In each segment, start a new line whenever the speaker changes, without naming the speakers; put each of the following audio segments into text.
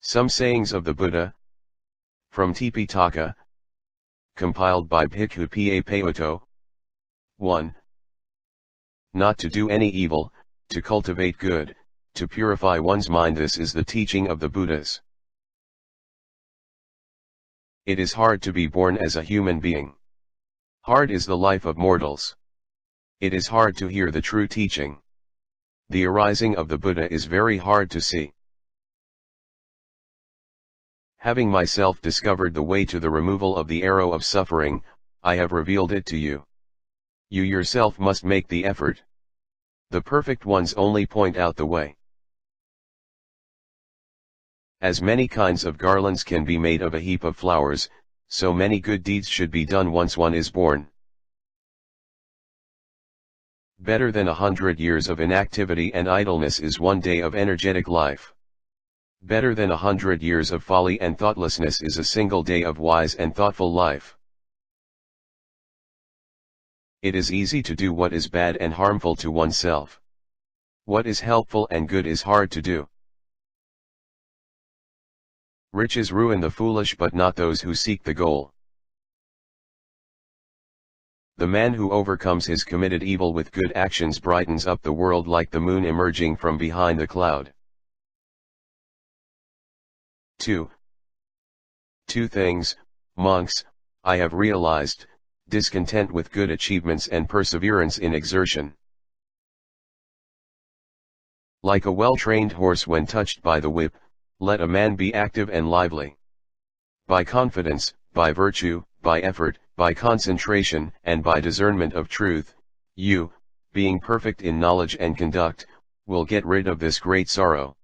Some Sayings of the Buddha, from Tipitaka, compiled by Bhikkhu P.A. Payutto. 1. Not to do any evil, to cultivate good, to purify one's mind. This is the teaching of the Buddhas. It is hard to be born as a human being. Hard is the life of mortals. It is hard to hear the true teaching. The arising of the Buddha is very hard to see. Having myself discovered the way to the removal of the arrow of suffering, I have revealed it to you. You yourself must make the effort. The perfect ones only point out the way. As many kinds of garlands can be made of a heap of flowers, so many good deeds should be done once one is born. Better than 100 years of inactivity and idleness is one day of energetic life. Better than 100 years of folly and thoughtlessness is a single day of wise and thoughtful life. It is easy to do what is bad and harmful to oneself. What is helpful and good is hard to do. Riches ruin the foolish but not those who seek the goal. The man who overcomes his committed evil with good actions brightens up the world like the moon emerging from behind the cloud. 2. Two things, monks, I have realized: discontent with good achievements and perseverance in exertion. Like a well-trained horse when touched by the whip, let a man be active and lively. By confidence, by virtue, by effort, by concentration, and by discernment of truth, you, being perfect in knowledge and conduct, will get rid of this great sorrow.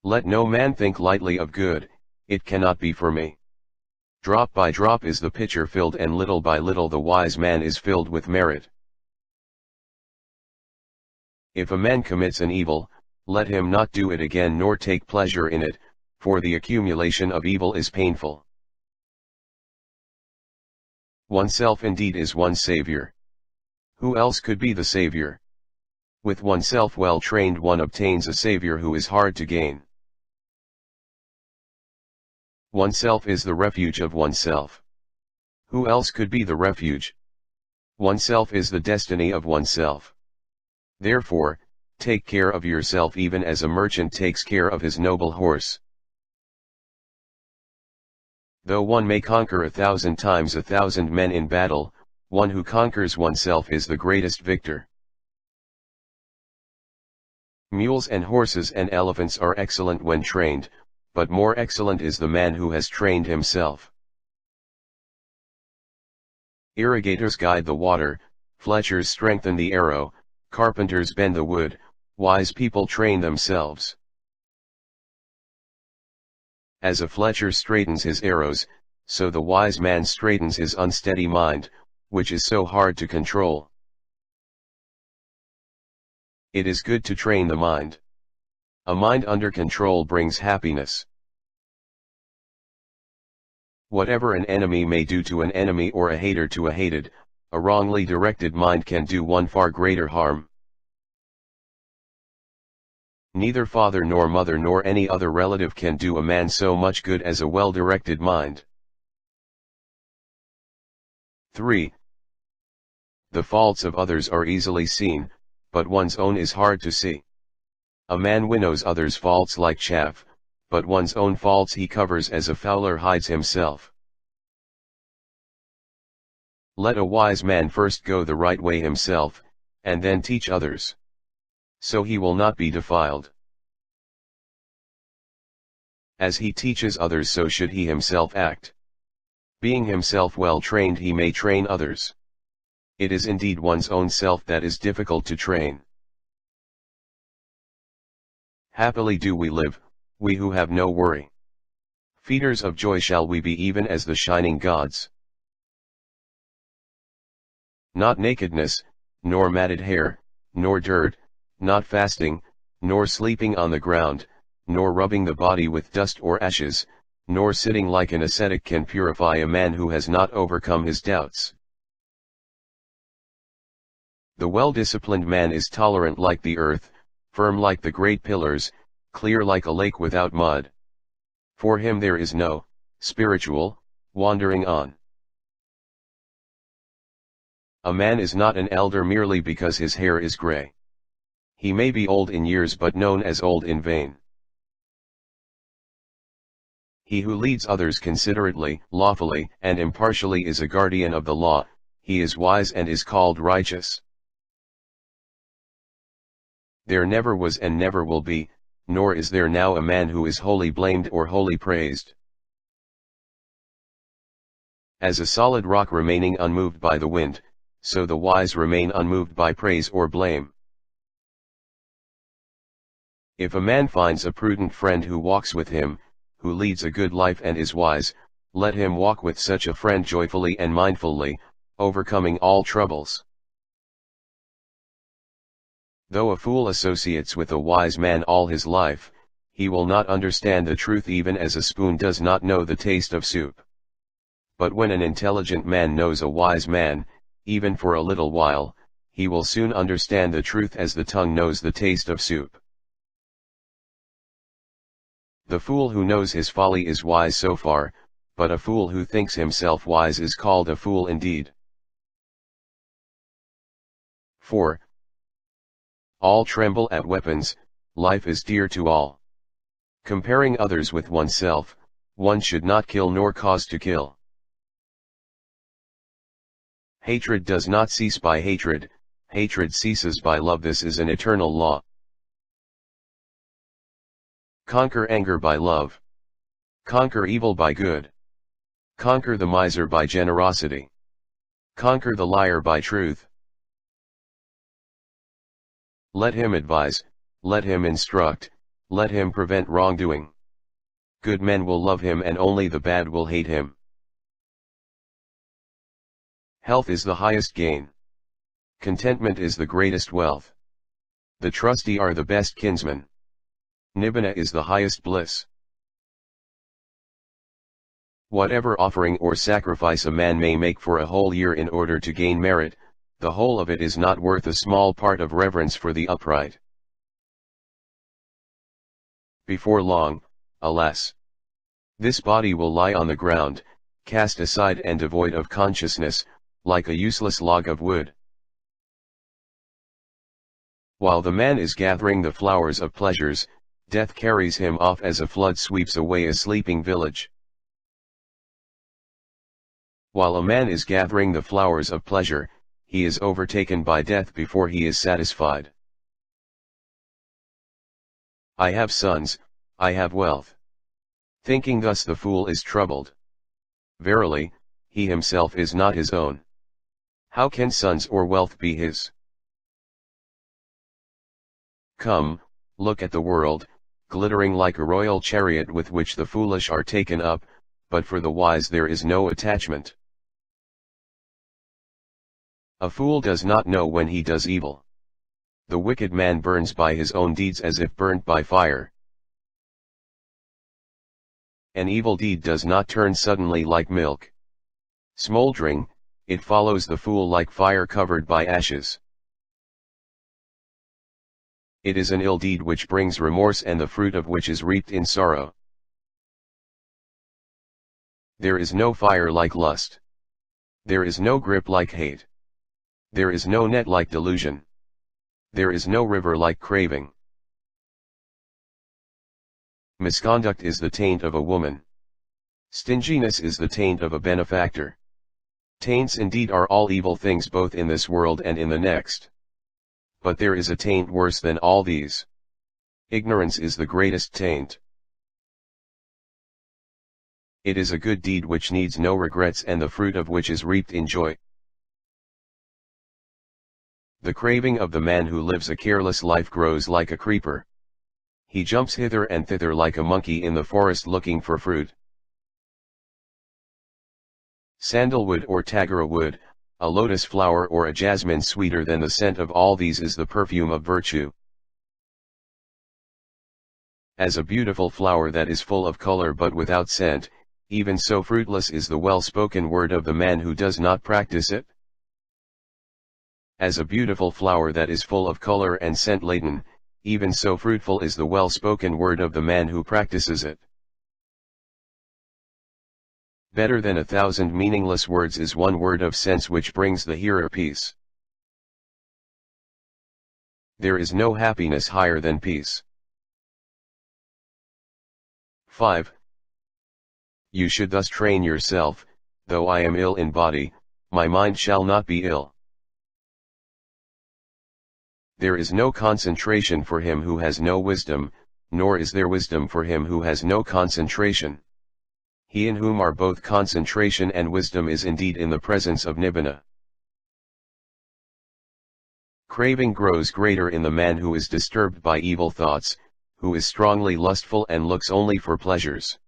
Let no man think lightly of good, it cannot be for me. Drop by drop is the pitcher filled, and little by little the wise man is filled with merit. If a man commits an evil, let him not do it again nor take pleasure in it, for the accumulation of evil is painful. Oneself indeed is one's savior. Who else could be the savior? With oneself well trained, one obtains a savior who is hard to gain. Oneself is the refuge of oneself. Who else could be the refuge? Oneself is the destiny of oneself. Therefore, take care of yourself even as a merchant takes care of his noble horse. Though one may conquer 1,000 times 1,000 men in battle, one who conquers oneself is the greatest victor. Mules and horses and elephants are excellent when trained, but more excellent is the man who has trained himself. Irrigators guide the water, fletchers strengthen the arrow, carpenters bend the wood, wise people train themselves. As a fletcher straightens his arrows, so the wise man straightens his unsteady mind, which is so hard to control. It is good to train the mind. A mind under control brings happiness. Whatever an enemy may do to an enemy or a hater to a hated, a wrongly directed mind can do one far greater harm. Neither father nor mother nor any other relative can do a man so much good as a well-directed mind. 3. The faults of others are easily seen, but one's own is hard to see. A man winnows others' faults like chaff, but one's own faults he covers as a fowler hides himself. Let a wise man first go the right way himself, and then teach others. So he will not be defiled. As he teaches others, so should he himself act. Being himself well trained, he may train others. It is indeed one's own self that is difficult to train. Happily do we live, we who have no worry. Feeders of joy shall we be, even as the shining gods. Not nakedness, nor matted hair, nor dirt, not fasting, nor sleeping on the ground, nor rubbing the body with dust or ashes, nor sitting like an ascetic can purify a man who has not overcome his doubts. The well-disciplined man is tolerant like the earth, firm like the great pillars, clear like a lake without mud. For him there is no spiritual wandering on. A man is not an elder merely because his hair is gray. He may be old in years but known as old in vain. He who leads others considerately, lawfully, and impartially is a guardian of the law. He is wise and is called righteous. There never was and never will be, nor is there now a man who is wholly blamed or wholly praised. As a solid rock remaining unmoved by the wind, so the wise remain unmoved by praise or blame. If a man finds a prudent friend who walks with him, who leads a good life and is wise, let him walk with such a friend joyfully and mindfully, overcoming all troubles. Though a fool associates with a wise man all his life, he will not understand the truth even as a spoon does not know the taste of soup. But when an intelligent man knows a wise man, even for a little while, he will soon understand the truth as the tongue knows the taste of soup. The fool who knows his folly is wise so far, but a fool who thinks himself wise is called a fool indeed. 4. All tremble at weapons. Life is dear to all. Comparing others with oneself, one should not kill nor cause to kill. Hatred does not cease by hatred, hatred ceases by love. This is an eternal law. Conquer anger by love. Conquer evil by good. Conquer the miser by generosity. Conquer the liar by truth. Let him advise, let him instruct, let him prevent wrongdoing. Good men will love him and only the bad will hate him. Health is the highest gain. Contentment is the greatest wealth. The trusty are the best kinsmen. Nibbana is the highest bliss. Whatever offering or sacrifice a man may make for a whole year in order to gain merit, the whole of it is not worth a small part of reverence for the upright. Before long, alas, this body will lie on the ground, cast aside and devoid of consciousness, like a useless log of wood. While the man is gathering the flowers of pleasures, death carries him off as a flood sweeps away a sleeping village. While a man is gathering the flowers of pleasure, he is overtaken by death before he is satisfied. I have sons, I have wealth. Thinking thus the fool is troubled. Verily, he himself is not his own. How can sons or wealth be his? Come, look at the world, glittering like a royal chariot with which the foolish are taken up, but for the wise there is no attachment. A fool does not know when he does evil. The wicked man burns by his own deeds as if burnt by fire. An evil deed does not turn suddenly like milk. Smoldering, it follows the fool like fire covered by ashes. It is an ill deed which brings remorse and the fruit of which is reaped in sorrow. There is no fire like lust. There is no grip like hate. There is no net like delusion. There is no river like craving. Misconduct is the taint of a woman. Stinginess is the taint of a benefactor. Taints indeed are all evil things both in this world and in the next. But there is a taint worse than all these. Ignorance is the greatest taint. It is a good deed which needs no regrets and the fruit of which is reaped in joy. The craving of the man who lives a careless life grows like a creeper. He jumps hither and thither like a monkey in the forest looking for fruit. Sandalwood or Tagara wood, a lotus flower or a jasmine sweeter than the scent of all these is the perfume of virtue. As a beautiful flower that is full of color but without scent, even so fruitless is the well-spoken word of the man who does not practice it. As a beautiful flower that is full of color and scent-laden, even so fruitful is the well-spoken word of the man who practices it. Better than 1,000 meaningless words is one word of sense which brings the hearer peace. There is no happiness higher than peace. 5. You should thus train yourself, though I am ill in body, my mind shall not be ill. There is no concentration for him who has no wisdom, nor is there wisdom for him who has no concentration. He in whom are both concentration and wisdom is indeed in the presence of Nibbana. Craving grows greater in the man who is disturbed by evil thoughts, who is strongly lustful and looks only for pleasures.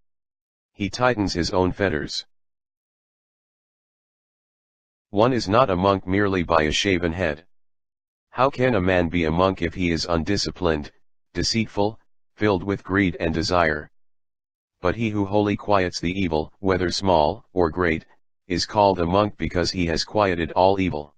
He tightens his own fetters. One is not a monk merely by a shaven head. How can a man be a monk if he is undisciplined, deceitful, filled with greed and desire? But he who wholly quiets the evil, whether small or great, is called a monk because he has quieted all evil.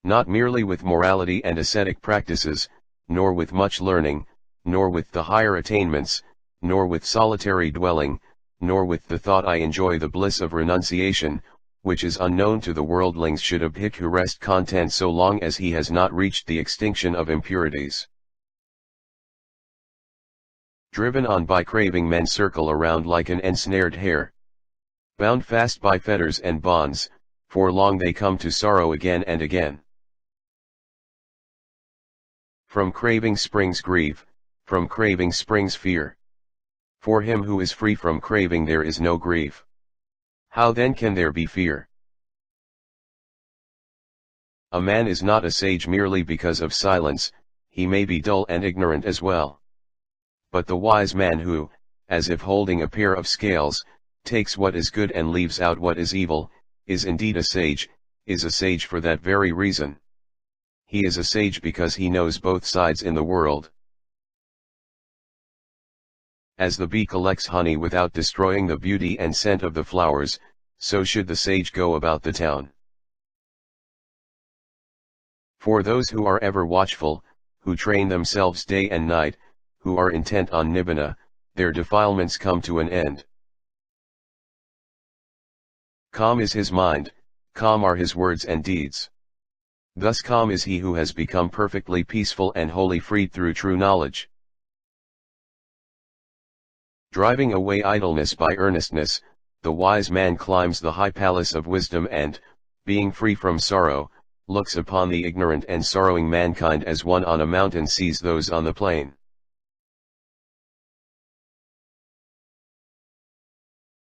Not merely with morality and ascetic practices, nor with much learning, nor with the higher attainments, nor with solitary dwelling, nor with the thought I enjoy the bliss of renunciation, which is unknown to the worldlings, should a bhikkhu rest content so long as he has not reached the extinction of impurities. Driven on by craving, men circle around like an ensnared hare. Bound fast by fetters and bonds, for long they come to sorrow again and again. From craving springs grief, from craving springs fear. For him who is free from craving there is no grief. How then can there be fear? A man is not a sage merely because of silence, he may be dull and ignorant as well. But the wise man who, as if holding a pair of scales, takes what is good and leaves out what is evil, is indeed a sage, is a sage for that very reason. He is a sage because he knows both sides in the world. As the bee collects honey without destroying the beauty and scent of the flowers, so should the sage go about the town. For those who are ever watchful, who train themselves day and night, who are intent on Nibbana, their defilements come to an end. Calm is his mind, calm are his words and deeds. Thus calm is he who has become perfectly peaceful and wholly freed through true knowledge. Driving away idleness by earnestness, the wise man climbs the high palace of wisdom and, being free from sorrow, looks upon the ignorant and sorrowing mankind as one on a mountain sees those on the plain.